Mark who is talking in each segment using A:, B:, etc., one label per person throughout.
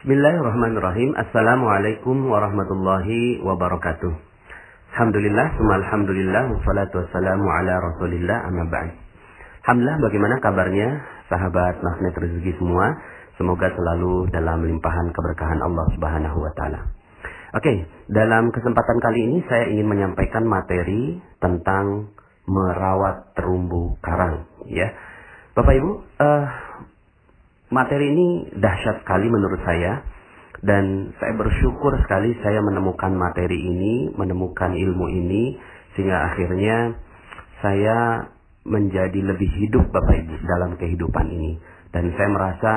A: Bismillahirrahmanirrahim. Assalamualaikum warahmatullahi wabarakatuh. Alhamdulillah, alhamdulillah, wassalatu wassalamu ala rasulillah, amma ba'd. Alhamdulillah, bagaimana kabarnya sahabat magnet rezeki semua? Semoga selalu dalam limpahan keberkahan Allah Subhanahu wa taala. Oke, dalam kesempatan kali ini saya ingin menyampaikan materi tentang merawat terumbu karang, ya. Bapak Ibu, materi ini dahsyat sekali menurut saya, dan saya bersyukur sekali saya menemukan materi ini, menemukan ilmu ini, sehingga akhirnya saya menjadi lebih hidup Bapak Ibu dalam kehidupan ini. Dan saya merasa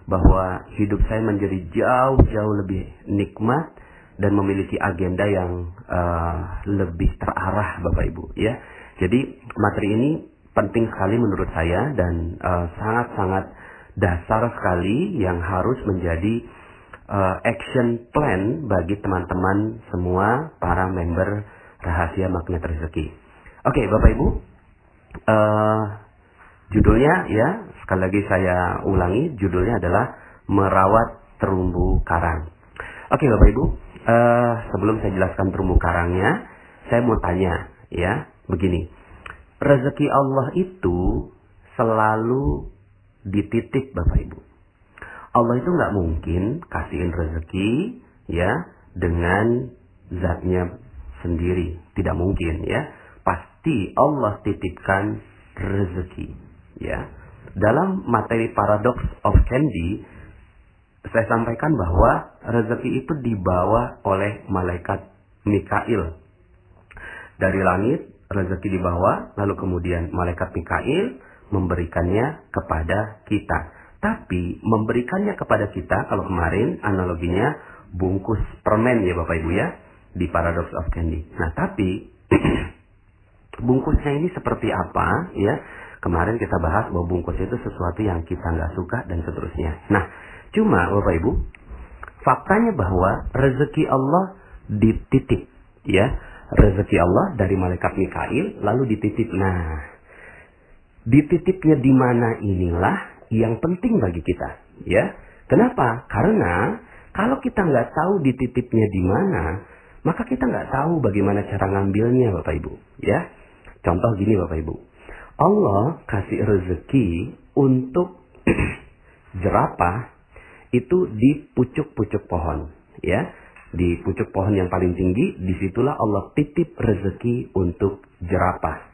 A: bahwa hidup saya menjadi jauh-jauh lebih nikmat dan memiliki agenda yang lebih terarah Bapak Ibu, ya. Jadi materi ini penting sekali menurut saya dan sangat-sangat dasar sekali yang harus menjadi action plan bagi teman-teman semua para member Rahasia Magnet Rezeki. Oke, Bapak Ibu, judulnya ya, sekali lagi saya ulangi, judulnya adalah merawat terumbu karang. Oke Bapak Ibu, sebelum saya jelaskan terumbu karangnya, saya mau tanya ya, begini. Rezeki Allah itu selalu dititip Bapak Ibu. Allah itu nggak mungkin kasihin rezeki ya dengan zatnya sendiri, tidak mungkin ya. Pasti Allah titipkan rezeki ya. Dalam materi Paradox of Candy saya sampaikan bahwa rezeki itu dibawa oleh malaikat Mikail dari langit. Rezeki dibawa, lalu kemudian malaikat Mikail memberikannya kepada kita. Tapi memberikannya kepada kita, kalau kemarin analoginya bungkus permen ya Bapak Ibu ya, di Paradox of Candy. Nah tapi bungkusnya ini seperti apa ya? Kemarin kita bahas bahwa bungkus itu sesuatu yang kita nggak suka dan seterusnya. Nah cuma Bapak Ibu, faktanya bahwa rezeki Allah dititip ya. Rezeki Allah dari malaikat Mikail lalu dititip. Nah, dititipnya di mana inilah yang penting bagi kita, ya. Kenapa? Karena kalau kita nggak tahu dititipnya di mana, maka kita nggak tahu bagaimana cara ngambilnya, Bapak Ibu, ya. Contoh gini, Bapak Ibu, Allah kasih rezeki untuk jerapah itu di pucuk-pucuk pohon, ya. Di pucuk pohon yang paling tinggi, disitulah Allah titip rezeki untuk jerapah.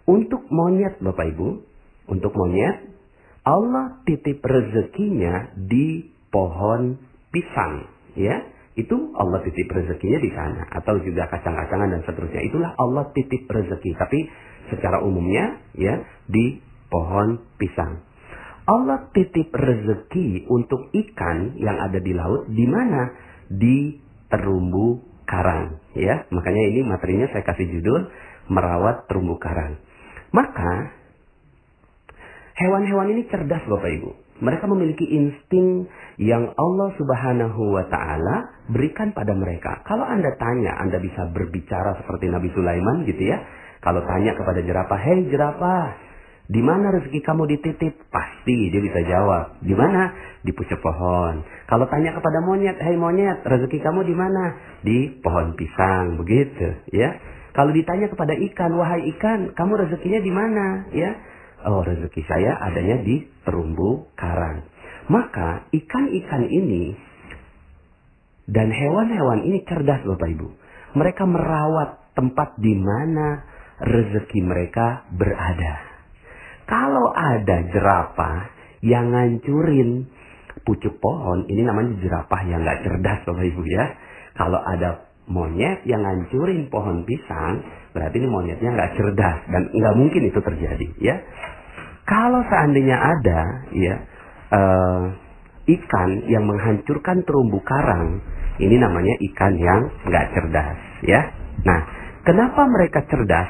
A: Untuk monyet Bapak Ibu, untuk monyet, Allah titip rezekinya di pohon pisang. Ya, itu Allah titip rezekinya di sana. Atau juga kacang-kacangan dan seterusnya. Itulah Allah titip rezeki. Tapi secara umumnya, ya, di pohon pisang. Allah titip rezeki untuk ikan yang ada di laut, di mana? Di terumbu karang, ya. Makanya ini materinya saya kasih judul merawat terumbu karang. Maka hewan-hewan ini cerdas Bapak Ibu. Mereka memiliki insting yang Allah Subhanahu wa taala berikan pada mereka. Kalau Anda tanya, Anda bisa berbicara seperti Nabi Sulaiman gitu ya. Kalau tanya kepada jerapah, "Hei jerapah, di mana rezeki kamu dititip?" Pasti dia bisa jawab. Di mana? Di pucuk pohon. Kalau tanya kepada monyet, "Hei monyet, rezeki kamu di mana?" Di pohon pisang, begitu, ya. Kalau ditanya kepada ikan, "Wahai ikan, kamu rezekinya di mana?" Ya. "Oh, rezeki saya adanya di terumbu karang." Maka ikan-ikan ini dan hewan-hewan ini cerdas Bapak Ibu. Mereka merawat tempat di mana rezeki mereka berada. Kalau ada jerapah yang ngancurin pucuk pohon, ini namanya jerapah yang nggak cerdas Bapak Ibu ya. Kalau ada monyet yang ngancurin pohon pisang, berarti ini monyetnya nggak cerdas dan nggak mungkin itu terjadi ya. Kalau seandainya ada ya ikan yang menghancurkan terumbu karang, ini namanya ikan yang nggak cerdas ya. Nah, kenapa mereka cerdas?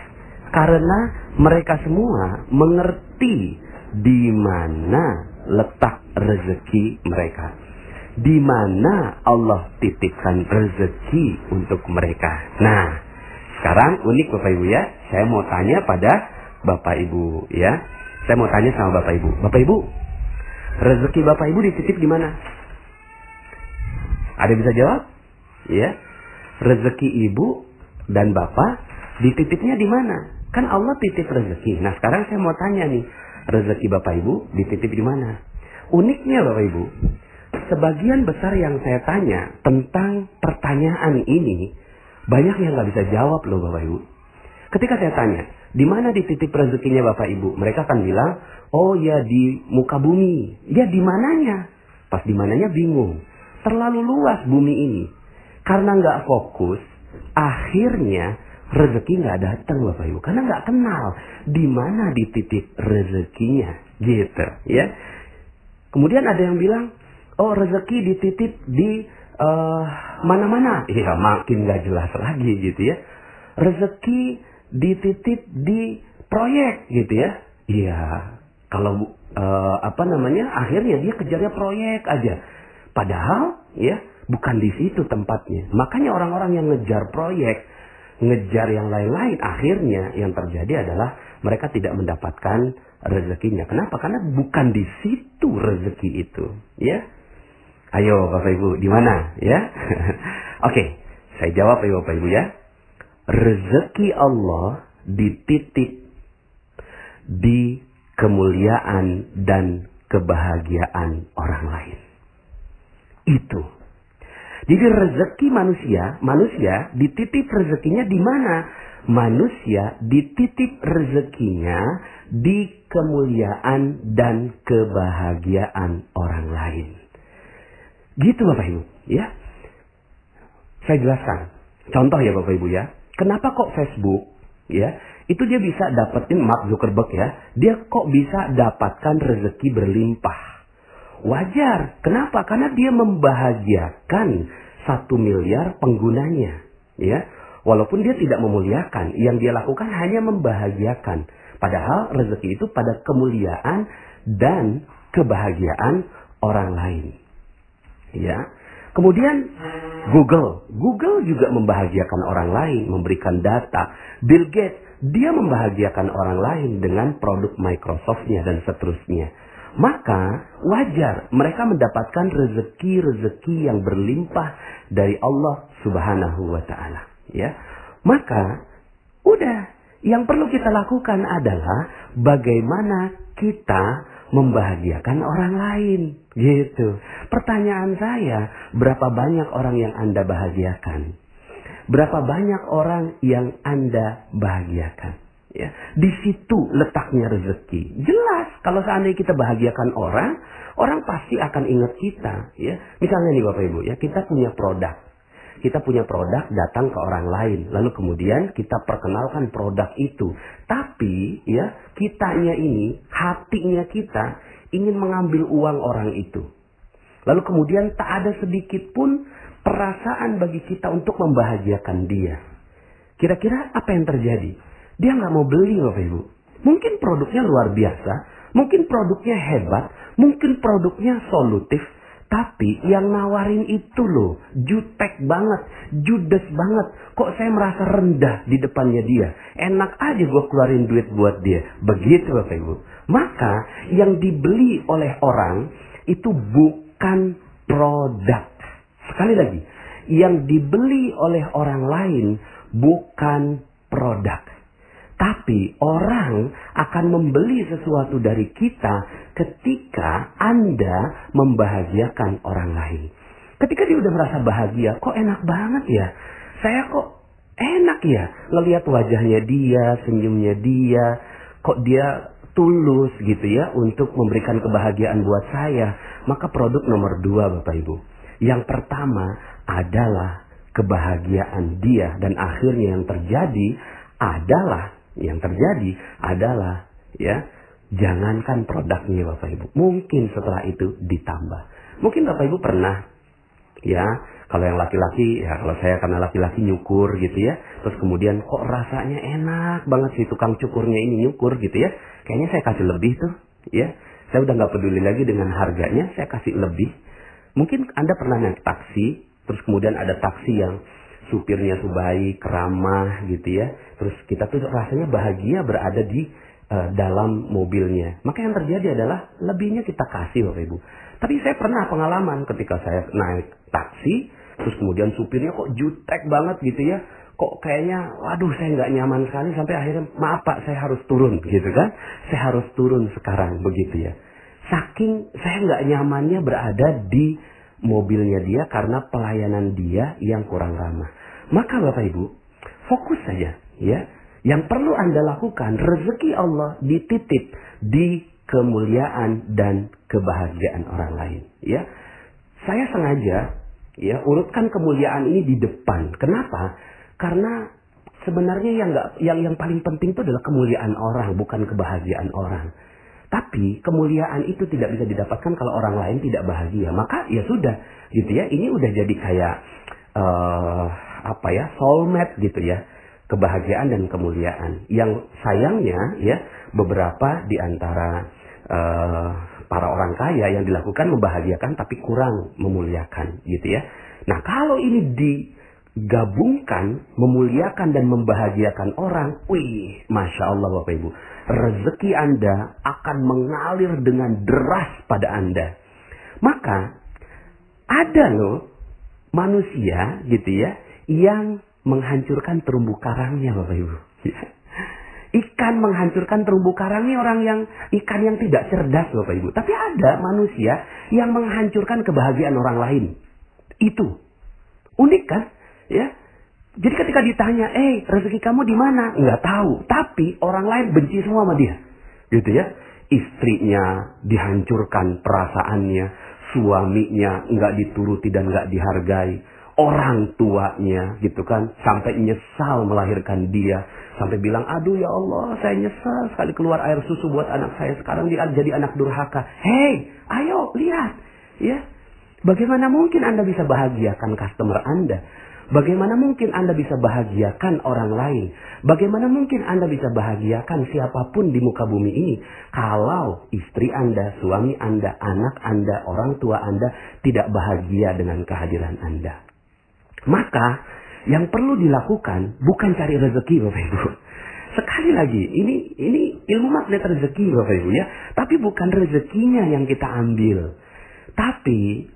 A: Karena mereka semua mengerti di mana letak rezeki mereka. Di mana Allah titipkan rezeki untuk mereka. Nah, sekarang unik Bapak Ibu ya. Saya mau tanya pada Bapak Ibu ya. Saya mau tanya sama Bapak Ibu. Bapak Ibu, rezeki Bapak Ibu dititip di mana? Ada yang bisa jawab? Ya. Rezeki ibu dan bapak dititipnya di mana? Kan Allah titip rezeki. Nah, sekarang saya mau tanya nih, rezeki bapak ibu dititip di mana? Uniknya bapak ibu, sebagian besar yang saya tanya tentang pertanyaan ini, banyak yang nggak bisa jawab loh bapak ibu. Ketika saya tanya, di mana dititip rezekinya bapak ibu? Mereka akan bilang, oh ya di muka bumi. Ya di mananya? Pas di mananya bingung. Terlalu luas bumi ini. Karena nggak fokus, akhirnya rezeki nggak datang bapak ibu. Karena nggak kenal di mana dititip rezekinya, gitu ya. Kemudian ada yang bilang, oh rezeki dititip di mana-mana. Iya makin nggak jelas lagi gitu ya. Rezeki dititip di proyek gitu ya. Iya kalau akhirnya dia kejarnya proyek aja. Padahal ya bukan di situ tempatnya. Makanya orang-orang yang ngejar proyek, ngejar yang lain-lain, akhirnya yang terjadi adalah mereka tidak mendapatkan rezekinya. Kenapa? Karena bukan di situ rezeki itu, ya. Ayo Bapak Ibu, di mana, ya? Oke, saya jawab ya Bapak Ibu ya. Rezeki Allah dititip di kemuliaan dan kebahagiaan orang lain. Itu. Jadi rezeki manusia dititip rezekinya di mana? Manusia dititip rezekinya di kemuliaan dan kebahagiaan orang lain. Gitu Bapak Ibu, ya. Saya jelaskan. Contoh ya Bapak Ibu ya. Kenapa kok Facebook, ya, itu dia bisa dapetin Mark Zuckerberg ya. Dia kok bisa dapatkan rezeki berlimpah. Wajar. Kenapa? Karena dia membahagiakan 1 miliar penggunanya. Ya. Walaupun dia tidak memuliakan. Yang dia lakukan hanya membahagiakan. Padahal rezeki itu pada kemuliaan dan kebahagiaan orang lain. Ya. Kemudian Google juga membahagiakan orang lain. Memberikan data. Bill Gates, dia membahagiakan orang lain dengan produk Microsoft-nya dan seterusnya. Maka wajar mereka mendapatkan rezeki-rezeki yang berlimpah dari Allah Subhanahu wa Ta'ala. Ya. Maka udah, yang perlu kita lakukan adalah bagaimana kita membahagiakan orang lain. Gitu. Pertanyaan saya, berapa banyak orang yang Anda bahagiakan? Berapa banyak orang yang Anda bahagiakan? Ya, di situ letaknya rezeki. Jelas kalau seandainya kita bahagiakan orang, orang pasti akan ingat kita. Ya, misalnya nih Bapak Ibu ya, kita punya produk. Kita punya produk datang ke orang lain, lalu kemudian kita perkenalkan produk itu. Tapi ya kitanya ini, hatinya kita ingin mengambil uang orang itu. Lalu kemudian tak ada sedikit pun perasaan bagi kita untuk membahagiakan dia. Kira-kira apa yang terjadi? Dia nggak mau beli Bapak Ibu. Mungkin produknya luar biasa, mungkin produknya hebat, mungkin produknya solutif. Tapi yang nawarin itu loh, jutek banget, judes banget. Kok saya merasa rendah di depannya dia. Enak aja gue keluarin duit buat dia. Begitu Bapak Ibu. Maka yang dibeli oleh orang itu bukan produk. Sekali lagi, yang dibeli oleh orang lain bukan produk. Tapi orang akan membeli sesuatu dari kita ketika Anda membahagiakan orang lain. Ketika dia udah merasa bahagia, kok enak banget ya. Saya kok enak ya ngelihat wajahnya dia, senyumnya dia. Kok dia tulus gitu ya untuk memberikan kebahagiaan buat saya. Maka produk nomor 2 Bapak Ibu. Yang pertama adalah kebahagiaan dia. Dan akhirnya yang terjadi adalah ya, jangankan produknya Bapak Ibu. Mungkin setelah itu ditambah. Mungkin Bapak Ibu pernah ya, kalau yang laki-laki ya, kalau saya karena laki-laki nyukur gitu ya. Terus kemudian kok rasanya enak banget si tukang cukurnya ini nyukur gitu ya. Kayaknya saya kasih lebih tuh ya. Saya udah gak peduli lagi dengan harganya, saya kasih lebih. Mungkin Anda pernah naik taksi, terus kemudian ada taksi yang supirnya tuh baik, ramah gitu ya. Terus kita tuh rasanya bahagia berada di dalam mobilnya. Maka yang terjadi adalah lebihnya kita kasih Bapak Ibu. Tapi saya pernah pengalaman ketika saya naik taksi, terus kemudian supirnya kok jutek banget gitu ya. Kok kayaknya, waduh saya nggak nyaman sekali sampai akhirnya, maaf Pak saya harus turun gitu kan. Saya harus turun sekarang begitu ya. Saking saya nggak nyamannya berada di mobilnya dia karena pelayanan dia yang kurang ramah. Maka Bapak Ibu, fokus saja ya. Yang perlu Anda lakukan, rezeki Allah dititip di kemuliaan dan kebahagiaan orang lain. Ya, saya sengaja ya urutkan kemuliaan ini di depan. Kenapa? Karena sebenarnya yang paling penting itu adalah kemuliaan orang, bukan kebahagiaan orang. Tapi kemuliaan itu tidak bisa didapatkan kalau orang lain tidak bahagia. Maka ya sudah, gitu ya. Ini udah jadi kayak soulmate gitu ya. Kebahagiaan dan kemuliaan. Yang sayangnya ya beberapa di antara para orang kaya yang dilakukan membahagiakan tapi kurang memuliakan gitu ya. Nah kalau ini digabungkan memuliakan dan membahagiakan orang, wih, Masya Allah Bapak Ibu, rezeki Anda akan mengalir dengan deras pada Anda. Maka ada loh manusia gitu ya yang menghancurkan terumbu karangnya Bapak Ibu. Ikan menghancurkan terumbu karangnya ikan yang tidak cerdas Bapak Ibu. Tapi ada manusia yang menghancurkan kebahagiaan orang lain. Itu unik kan? Ya. Jadi ketika ditanya, rezeki kamu di mana? Nggak tahu. Tapi orang lain benci semua sama dia. Gitu ya. Istrinya dihancurkan perasaannya. Suaminya nggak dituruti dan nggak dihargai. Orang tuanya gitu kan. Sampai nyesal melahirkan dia. Sampai bilang, aduh ya Allah saya nyesal sekali keluar air susu buat anak saya. Sekarang dia jadi anak durhaka. Hei, ayo lihat. Ya. Bagaimana mungkin Anda bisa bahagiakan customer Anda? Bagaimana mungkin Anda bisa bahagiakan orang lain? Bagaimana mungkin Anda bisa bahagiakan siapapun di muka bumi ini? Kalau istri Anda, suami Anda, anak Anda, orang tua Anda tidak bahagia dengan kehadiran Anda. Maka yang perlu dilakukan bukan cari rezeki Bapak Ibu. Sekali lagi, ini ilmu magnet rezeki Bapak Ibu ya. Tapi bukan rezekinya yang kita ambil. Tapi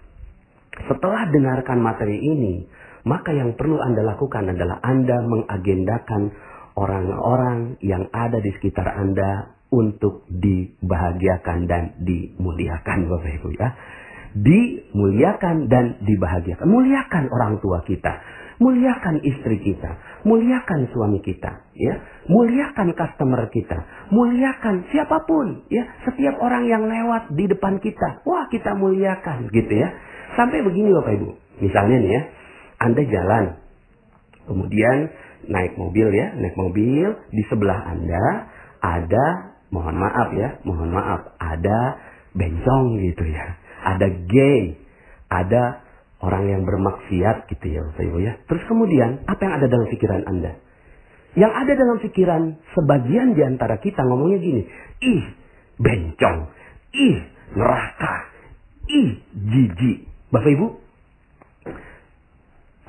A: setelah dengarkan materi ini, maka yang perlu Anda lakukan adalah Anda mengagendakan orang-orang yang ada di sekitar Anda untuk dibahagiakan dan dimuliakan Bapak Ibu ya. Dimuliakan dan dibahagiakan. Muliakan orang tua kita. Muliakan istri kita. Muliakan suami kita. Ya. Muliakan customer kita. Muliakan siapapun. Ya. Setiap orang yang lewat di depan kita. Wah kita muliakan gitu ya. Sampai begini Bapak Ibu. Misalnya nih ya. Anda jalan. Kemudian naik mobil ya. Naik mobil. Di sebelah Anda ada, mohon maaf ya. Mohon maaf. Ada bencong gitu ya. Ada gay, ada orang yang bermaksiat gitu ya Bapak Ibu ya. Terus kemudian apa yang ada dalam pikiran Anda? Yang ada dalam pikiran sebagian di antara kita ngomongnya gini, ih bencong, ih neraka, ih jijik. Bapak Ibu,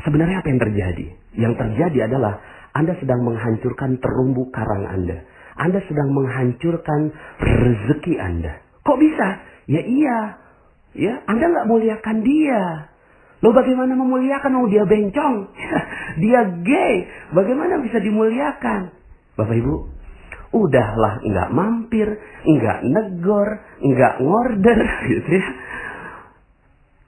A: sebenarnya apa yang terjadi? Yang terjadi adalah Anda sedang menghancurkan terumbu karang Anda. Anda sedang menghancurkan rezeki Anda. Kok bisa? Ya iya. Ya, Anda nggak muliakan dia. Loh bagaimana memuliakan? Oh dia bencong, dia gay. Bagaimana bisa dimuliakan? Bapak Ibu, udahlah nggak mampir, nggak negor, nggak ngorder, gitu ya,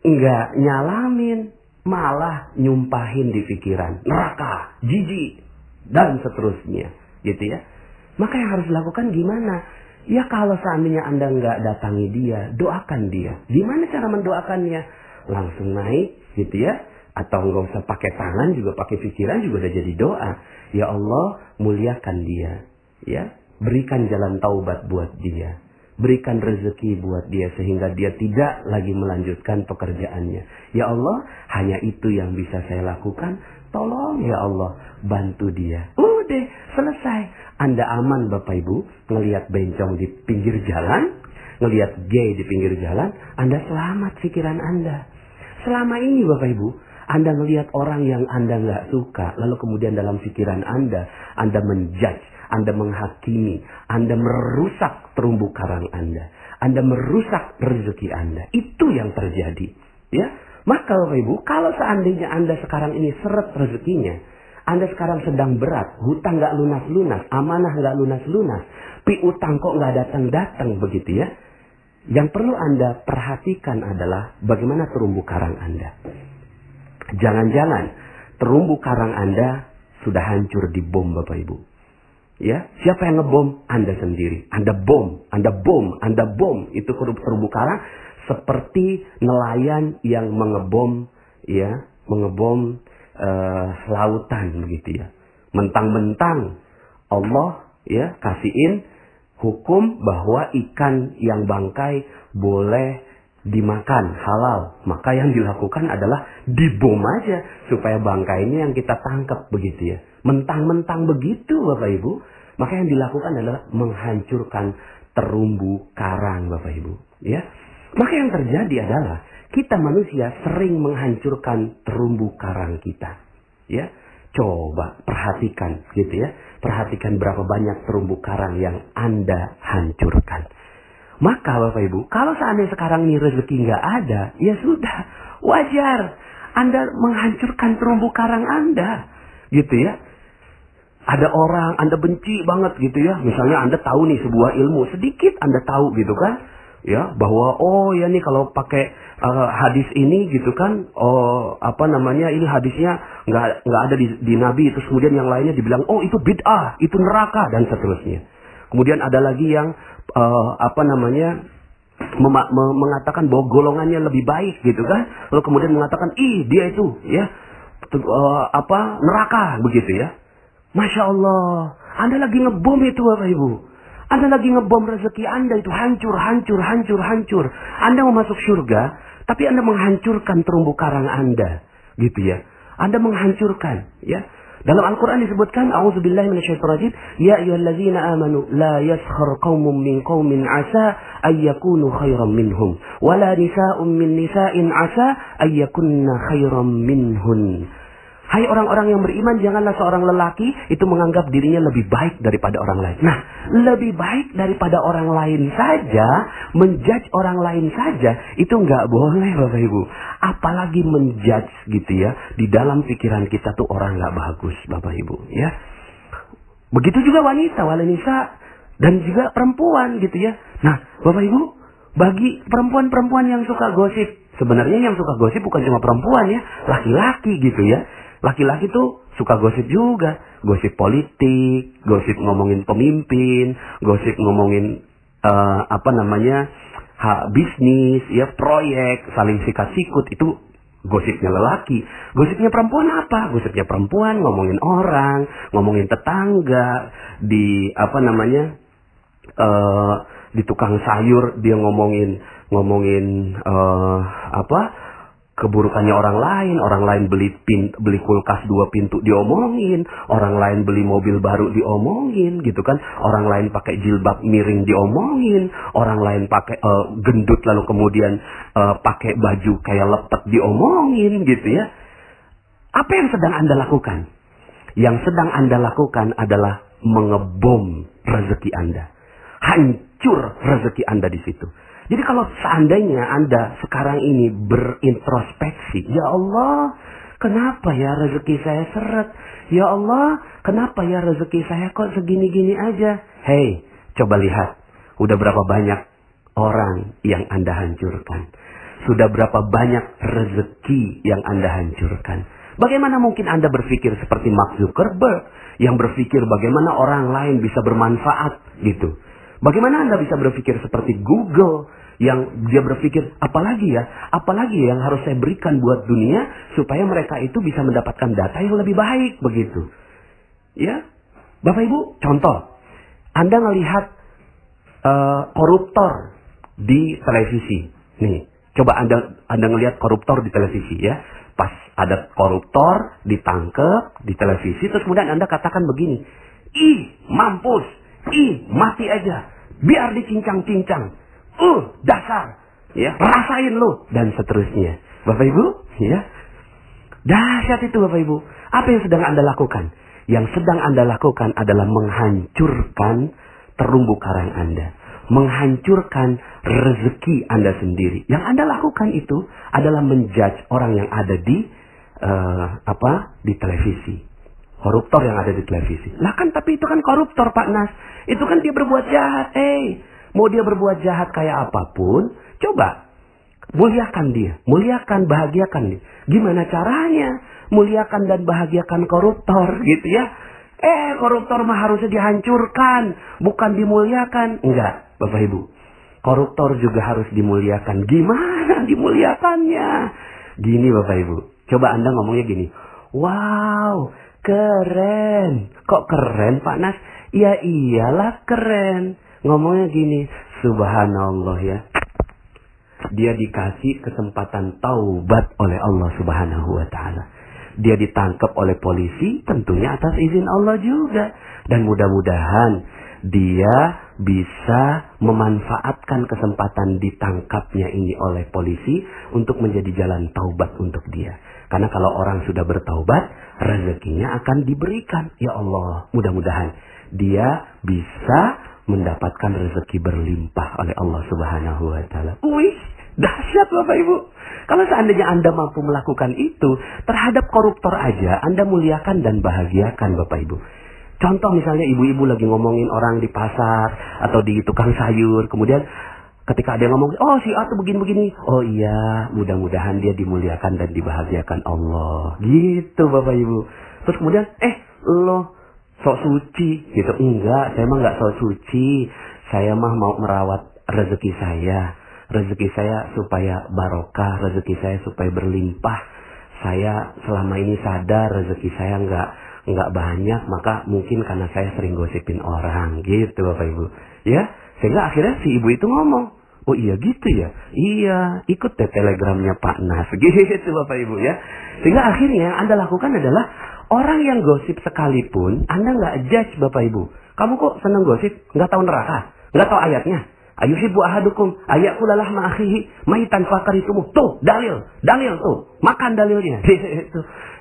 A: nggak nyalamin, malah nyumpahin di pikiran, neraka, jijik, dan seterusnya, gitu ya. Maka yang harus dilakukan gimana? Ya kalau seandainya Anda nggak datangi dia, doakan dia. Gimana cara mendoakannya? Langsung naik gitu ya. Atau nggak usah pakai tangan juga, pakai pikiran juga udah jadi doa. Ya Allah muliakan dia. Ya, berikan jalan taubat buat dia. Berikan rezeki buat dia sehingga dia tidak lagi melanjutkan pekerjaannya. Ya Allah, hanya itu yang bisa saya lakukan. Tolong ya Allah, bantu dia. Udah, selesai. Anda aman Bapak Ibu, ngelihat bencong di pinggir jalan, ngelihat gay di pinggir jalan, Anda selamat pikiran Anda. Selama ini Bapak Ibu, Anda ngelihat orang yang Anda nggak suka, lalu kemudian dalam pikiran Anda menjudge, Anda menghakimi, Anda merusak terumbu karang Anda merusak rezeki Anda. Itu yang terjadi. Ya, maka Bapak Ibu, kalau seandainya Anda sekarang ini seret rezekinya, Anda sekarang sedang berat, hutang nggak lunas-lunas, amanah nggak lunas-lunas, piutang kok nggak datang-datang begitu ya. Yang perlu Anda perhatikan adalah bagaimana terumbu karang Anda. Jangan-jangan terumbu karang Anda sudah hancur dibom Bapak Ibu. Ya, siapa yang ngebom? Anda sendiri. Anda bom. Itu terumbu karang seperti nelayan yang mengebom lautan begitu ya. Mentang-mentang Allah ya kasihin hukum bahwa ikan yang bangkai boleh dimakan halal, maka yang dilakukan adalah dibom aja supaya bangkai ini yang kita tangkap begitu ya. Mentang-mentang begitu Bapak Ibu, maka yang dilakukan adalah menghancurkan terumbu karang Bapak Ibu ya. Maka yang terjadi adalah kita manusia sering menghancurkan terumbu karang kita ya. Coba perhatikan gitu ya. Perhatikan berapa banyak terumbu karang yang Anda hancurkan. Maka Bapak Ibu, kalau seandainya sekarang ini rezeki nggak ada, ya sudah, wajar Anda menghancurkan terumbu karang Anda, gitu ya. Ada orang Anda benci banget gitu ya, misalnya Anda tahu nih sebuah ilmu, sedikit Anda tahu gitu kan, ya bahwa oh ya nih kalau pakai hadis ini gitu kan, ini hadisnya nggak ada di Nabi, terus kemudian yang lainnya dibilang oh itu bid'ah, itu neraka dan seterusnya. Kemudian ada lagi yang mengatakan bahwa golongannya lebih baik gitu kan. Lalu kemudian mengatakan dia itu ya neraka begitu ya. Masya Allah, Anda lagi ngebom itu Bapak Ibu. Anda lagi ngebom rezeki Anda itu hancur. Anda mau masuk surga, tapi Anda menghancurkan terumbu karang Anda gitu ya. Anda menghancurkan ya. Dalam Al-Quran disebutkan, A'udzubillahi minasyaitonir rajim, ya ayyuhallazina amanu la yaskhar qaumun min qaumin asa ayyakunu khairan minhum wala nisa'un min nisa'in asa ayyakunna khairan minhun. Hai orang-orang yang beriman, janganlah seorang lelaki itu menganggap dirinya lebih baik daripada orang lain. Nah, lebih baik daripada orang lain saja, menjudge orang lain saja, itu nggak boleh Bapak Ibu. Apalagi menjudge gitu ya, di dalam pikiran kita tuh orang nggak bagus Bapak Ibu ya. Begitu juga wanita dan juga perempuan gitu ya. Nah, Bapak Ibu, bagi perempuan-perempuan yang suka gosip, sebenarnya yang suka gosip bukan cuma perempuan ya, laki-laki gitu ya. Laki-laki tuh suka gosip juga. Gosip politik, gosip ngomongin pemimpin, gosip ngomongin bisnis, ya proyek, saling sikat-sikut, itu gosipnya lelaki. Gosipnya perempuan apa? Gosipnya perempuan ngomongin orang, ngomongin tetangga, di tukang sayur dia ngomongin keburukannya orang lain beli kulkas 2 pintu diomongin, orang lain beli mobil baru diomongin gitu kan, orang lain pakai jilbab miring diomongin, orang lain pakai gendut lalu kemudian pakai baju kayak lepet diomongin gitu ya. Apa yang sedang Anda lakukan? Yang sedang Anda lakukan adalah mengebom rezeki Anda. Hancur rezeki Anda di situ. Jadi kalau seandainya Anda sekarang ini berintrospeksi, ya Allah, kenapa ya rezeki saya seret? Ya Allah, kenapa ya rezeki saya kok segini-gini aja? Hei, coba lihat, udah berapa banyak orang yang Anda hancurkan? Sudah berapa banyak rezeki yang Anda hancurkan? Bagaimana mungkin Anda berpikir seperti Mark Zuckerberg yang berpikir bagaimana orang lain bisa bermanfaat gitu? Bagaimana Anda bisa berpikir seperti Google yang dia berpikir apalagi yang harus saya berikan buat dunia supaya mereka itu bisa mendapatkan data yang lebih baik begitu. Ya, Bapak Ibu, contoh, Anda ngelihat koruptor di televisi. Nih, coba Anda ngelihat koruptor di televisi ya. Pas ada koruptor ditangkap di televisi, terus kemudian Anda katakan begini, ih mampus, ih mati aja, biar dicincang-cincang, dasar, ya rasain lo, dan seterusnya. Bapak Ibu, ya dahsyat itu Bapak Ibu. Apa yang sedang Anda lakukan? Yang sedang Anda lakukan adalah menghancurkan terumbu karang Anda. Menghancurkan rezeki Anda sendiri. Yang Anda lakukan itu adalah menjudge orang yang ada di di televisi. Koruptor yang ada di televisi. Lah kan tapi itu kan koruptor Pak Nas. Itu kan dia berbuat jahat. Mau dia berbuat jahat kayak apapun, coba muliakan dia. Muliakan, bahagiakan dia. Gimana caranya? Muliakan dan bahagiakan koruptor gitu ya. Koruptor mah harusnya dihancurkan, bukan dimuliakan. Enggak, Bapak Ibu. Koruptor juga harus dimuliakan. Gimana dimuliakannya? Gini Bapak Ibu. Coba Anda ngomongnya gini. Wow, keren. Kok keren Pak Nas? Ya iyalah keren. Ngomongnya gini. Subhanallah ya. Dia dikasih kesempatan taubat oleh Allah Subhanahu wa Ta'ala. Dia ditangkap oleh polisi, tentunya atas izin Allah juga. Dan mudah-mudahan dia bisa memanfaatkan kesempatan ditangkapnya ini oleh polisi untuk menjadi jalan taubat untuk dia. Karena kalau orang sudah bertaubat, rezekinya akan diberikan. Ya Allah, mudah-mudahan dia bisa mendapatkan rezeki berlimpah oleh Allah Subhanahu wa Ta'ala. Wih, dahsyat Bapak Ibu. Kalau seandainya Anda mampu melakukan itu terhadap koruptor aja, Anda muliakan dan bahagiakan Bapak Ibu. Contoh misalnya ibu-ibu lagi ngomongin orang di pasar atau di tukang sayur, kemudian ketika ada yang ngomong, oh si A tuh begini-begini, oh iya, mudah-mudahan dia dimuliakan dan dibahagiakan Allah. Gitu Bapak Ibu. Terus kemudian, lo sok suci gitu. Enggak, saya mah enggak sok suci. Saya mah mau merawat rezeki saya. Rezeki saya supaya barokah, rezeki saya supaya berlimpah. Saya selama ini sadar rezeki saya enggak banyak, maka mungkin karena saya sering gosipin orang, gitu Bapak Ibu. Ya, sehingga akhirnya si ibu itu ngomong, oh iya gitu ya? Iya, ikut deh telegramnya Pak Nas, gitu Bapak Ibu ya. Sehingga akhirnya yang Anda lakukan adalah orang yang gosip sekalipun, Anda nggak judge Bapak Ibu. Kamu kok seneng gosip? Nggak tahu neraka? Nggak tahu ayatnya? Ayuhibbu ahadukum ayakula lahma akhihi maitan fakaritumu. Tuh, dalil tuh. Makan dalilnya.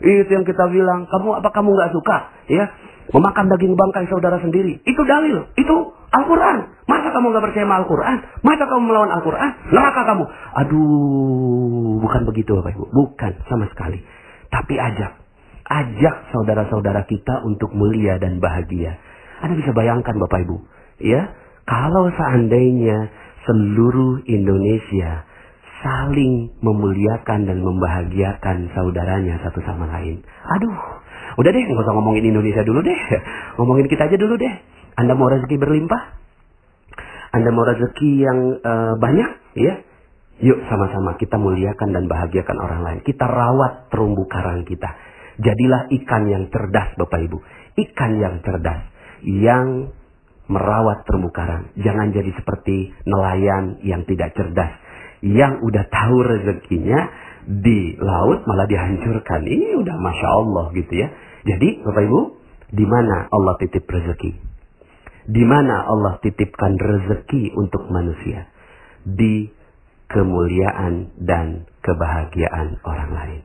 A: Itu yang kita bilang, kamu nggak suka ya memakan daging bangkai saudara sendiri? Itu dalil, itu Al-Quran. Masa kamu nggak percaya sama Al-Quran? Masa kamu melawan Al-Quran? Neraka kamu. Aduh, bukan begitu Bapak Ibu. Bukan sama sekali. Tapi ajak saudara-saudara kita untuk mulia dan bahagia. Anda bisa bayangkan Bapak Ibu, ya, kalau seandainya seluruh Indonesia saling memuliakan dan membahagiakan saudaranya satu sama lain. Aduh, udah deh, nggak usah ngomongin Indonesia dulu deh. Ngomongin kita aja dulu deh. Anda mau rezeki berlimpah? Anda mau rezeki yang banyak? Ya, yuk sama-sama kita muliakan dan bahagiakan orang lain. Kita rawat terumbu karang kita. Jadilah ikan yang cerdas Bapak Ibu. Ikan yang cerdas. Yang merawat terumbu karang. Jangan jadi seperti nelayan yang tidak cerdas. Yang udah tahu rezekinya di laut malah dihancurkan. Ini udah Masya Allah gitu ya. Jadi Bapak Ibu, di mana Allah titip rezeki? Di mana Allah titipkan rezeki untuk manusia? Di kemuliaan dan kebahagiaan orang lain.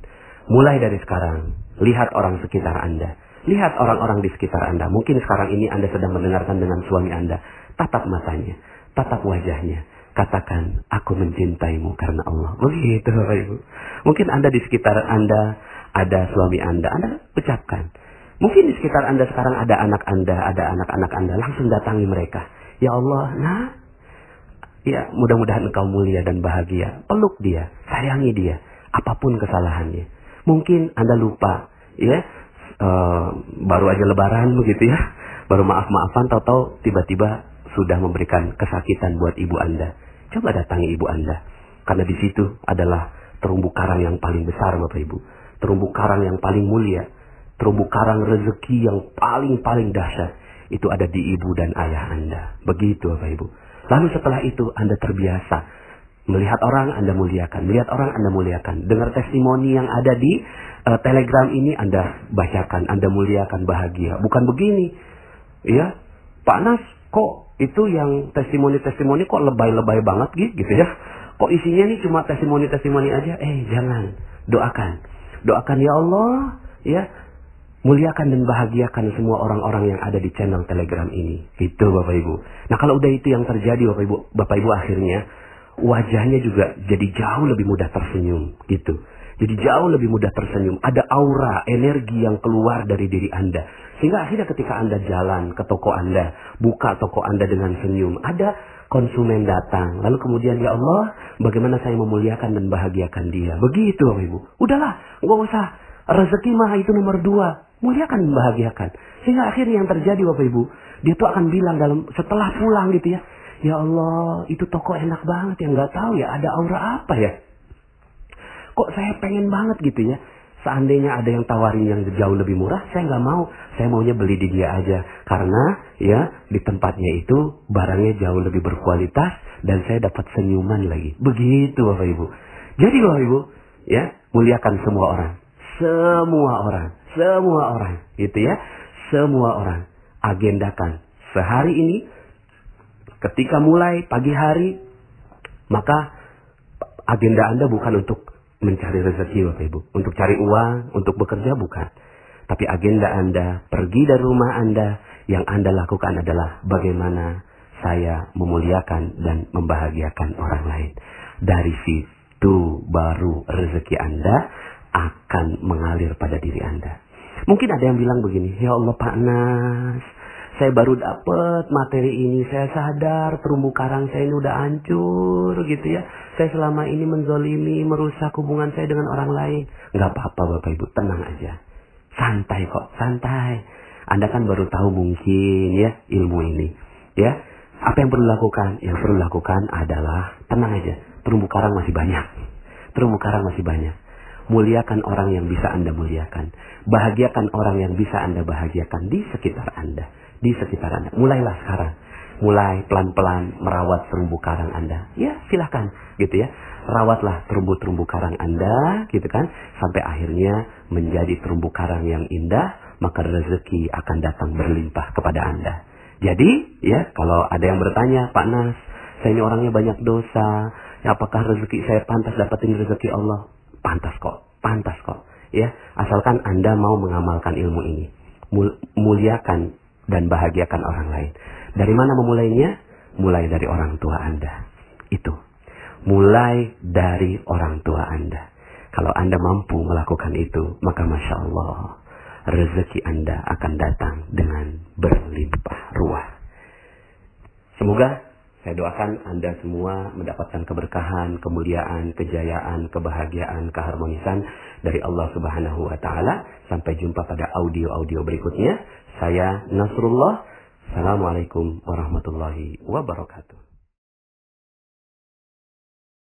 A: Mulai dari sekarang, lihat orang sekitar Anda. Lihat orang-orang di sekitar Anda. Mungkin sekarang ini Anda sedang mendengarkan dengan suami Anda. Tatap matanya, tatap wajahnya. Katakan, aku mencintaimu karena Allah. Begitu Bapak Ibu. Mungkin Anda di sekitar Anda ada suami Anda ucapkan. Mungkin di sekitar Anda sekarang ada anak Anda, ada anak-anak Anda. Langsung datangi mereka. Ya Allah, ya mudah-mudahan engkau mulia dan bahagia. Peluk dia, sayangi dia. Apapun kesalahannya. Mungkin Anda lupa, ya. Baru aja lebaran begitu ya. Baru maaf-maafan, tahu-tahu tiba-tiba sudah memberikan kesakitan buat ibu Anda. Coba datangi ibu Anda. Karena di situ adalah terumbu karang yang paling besar Bapak Ibu. Terumbu karang yang paling mulia. Terumbu karang rezeki yang paling dahsyat. Itu ada di ibu dan ayah Anda. Begitu Bapak Ibu. Lalu setelah itu Anda terbiasa. Melihat orang Anda muliakan. Melihat orang Anda muliakan. Dengar testimoni yang ada di Telegram ini Anda bacakan. Anda muliakan, bahagia. Bukan begini. Ya, Pak Nas, kok itu yang testimoni-testimoni kok lebay-lebay banget gitu ya. Kok isinya nih cuma testimoni-testimoni aja. Jangan. Doakan. Doakan ya Allah. Ya, Muliakan dan bahagiakan semua orang-orang yang ada di channel Telegram ini. Itu Bapak Ibu. Nah kalau udah itu yang terjadi Bapak Ibu akhirnya wajahnya juga jadi jauh lebih mudah tersenyum gitu. Jadi jauh lebih mudah tersenyum. Ada aura, energi yang keluar dari diri Anda. Sehingga akhirnya ketika Anda jalan ke toko Anda, buka toko Anda dengan senyum, ada konsumen datang. Lalu kemudian, ya Allah, bagaimana saya memuliakan dan bahagiakan dia. Begitu Bapak Ibu. Udahlah, nggak usah. Rezeki mah itu nomor 2. Muliakan dan bahagiakan. Sehingga akhirnya yang terjadi Bapak Ibu, dia tuh akan bilang setelah pulang gitu ya. Ya Allah, itu toko enak banget ya. Nggak tahu ya, ada aura apa ya. Kok saya pengen banget gitu ya. Seandainya ada yang tawarin yang jauh lebih murah, saya nggak mau. Saya maunya beli di dia aja. Karena ya di tempatnya itu barangnya jauh lebih berkualitas dan saya dapat senyuman lagi. Begitu Bapak Ibu. Jadi Bapak Ibu, ya muliakan semua orang. Semua orang gitu ya. Semua orang. Agendakan sehari ini ketika mulai pagi hari, maka agenda Anda bukan untuk mencari rezeki Bapak Ibu. Untuk cari uang, untuk bekerja bukan. Tapi agenda Anda, pergi dari rumah Anda, yang Anda lakukan adalah bagaimana saya memuliakan dan membahagiakan orang lain. Dari situ baru rezeki Anda akan mengalir pada diri Anda. Mungkin ada yang bilang begini, ya Allah Pak Nas, saya baru dapat materi ini, saya sadar terumbu karang saya ini udah hancur gitu ya. Saya selama ini menzolimi, merusak hubungan saya dengan orang lain. Nggak apa-apa Bapak Ibu, tenang aja. Santai kok, santai. Anda kan baru tahu mungkin ya ilmu ini. Ya, apa yang perlu dilakukan? Yang perlu dilakukan adalah tenang aja. Terumbu karang masih banyak. Terumbu karang masih banyak. Muliakan orang yang bisa Anda muliakan. Bahagiakan orang yang bisa Anda bahagiakan di sekitar Anda. Di sekitar Anda. Mulailah sekarang. Mulai pelan-pelan merawat terumbu karang Anda. Ya silahkan gitu ya. Rawatlah terumbu-terumbu karang Anda gitu kan. Sampai akhirnya menjadi terumbu karang yang indah. Maka rezeki akan datang berlimpah kepada Anda. Jadi ya kalau ada yang bertanya, Pak Nas, saya ini orangnya banyak dosa. Ya, apakah rezeki saya pantas dapetin rezeki Allah? Pantas kok. Pantas kok. Ya, asalkan Anda mau mengamalkan ilmu ini. Muliakan dan bahagiakan orang lain. Dari mana memulainya? Mulai dari orang tua Anda. Itu. Mulai dari orang tua Anda. Kalau Anda mampu melakukan itu, maka Masya Allah, rezeki Anda akan datang dengan berlimpah ruah. Semoga saya doakan Anda semua mendapatkan keberkahan, kemuliaan, kejayaan, kebahagiaan, keharmonisan dari Allah Subhanahu wa Ta'ala. Sampai jumpa pada audio-audio berikutnya. Saya Nasrullah. Assalamualaikum warahmatullahi wabarakatuh.